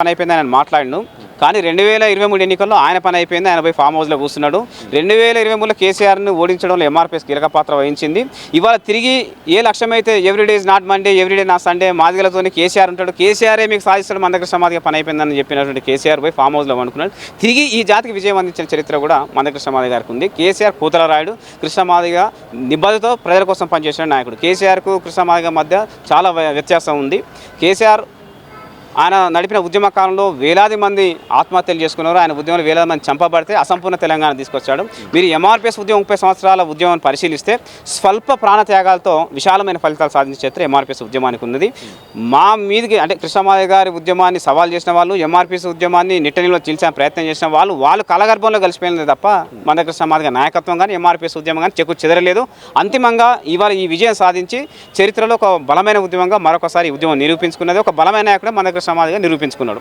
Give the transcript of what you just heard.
పని అయిపోయింది ఆయన మాట్లాడిను. కానీ 2023 ఎన్నికల్లో ఆయన పని అయిపోయింది, ఆయన పోయి ఫామ్ హౌస్లో కూర్చున్నాడు. 2023లో కేసీఆర్ను ఓడించడంలో ఎంఆర్పీఎస్ కీలక పాత్ర వహించింది. ఇవాళ తిరిగి ఏ లక్ష్యం అయితే everyday is not Monday, everyday నా సండే మాదిగలతోనే కేసీఆర్ ఉంటాడు, కేసీఆరే మీకు సాధిస్తాడు, మందకృష్ణ మాదిగ పని అయిపోయిందని చెప్పినటువంటి కేసీఆర్ పోయి ఫామ్ హౌస్లో అనుకున్నాడు. తిరిగి ఈ జాతికి విజయం అందించిన చరిత్ర కూడా మందకృష్ణ మాదిగ గారికి ఉంది. కేసీఆర్ కూతల రాయుడు, కృష్ణ మాదిగ నిబద్ధతో ప్రజల కోసం పనిచేసిన నాయకుడు. కేసీఆర్కు కృష్ణ మాదిగ మధ్య చాలా వ్యత్యాసం ఉంది. కేసీఆర్ ఆయన నడిపిన ఉద్యమ కాలంలో వేలాది మంది ఆత్మహత్యలు చేసుకున్నారు. ఆయన ఉద్యమంలో వేలాది మంది చంపబడితే అసంపూర్ణ తెలంగాణ తీసుకొచ్చాడు. మీరు ఎంఆర్పీఎస్ ఉద్యమం 30 సంవత్సరాల ఉద్యమాన్ని పరిశీలిస్తే స్వల్ప ప్రాణత్యాగాలతో విశాలమైన ఫలితాలు సాధించే చరిత్ర ఎంఆర్పీఎస్ ఉద్యమానికి ఉన్నది. మా మీదకి అంటే కృష్ణమాదిగ గారి ఉద్యమాన్ని సవాల్ చేసిన వాళ్ళు, ఎంఆర్పీఎస్ ఉద్యమాన్ని నిట్టనిలో చీల్చే ప్రయత్నం చేసిన వాళ్ళు కలగర్భంలో కలిసిపోయింది తప్ప మందకృష్ణ మాదిగ నాయకత్వం కానీ ఎంఆర్పీఎస్ ఉద్యమం కానీ చెక్కు చెదరలేదు. అంతిమంగా ఇవాళ ఈ విజయం సాధించి చరిత్రలో ఒక బలమైన ఉద్యమంగా మరొకసారి ఉద్యమం నిరూపించుకున్నది. ఒక బలమైన నాయకుడు మందకృష్ణ మాదిగ నిరూపించుకున్నాడు.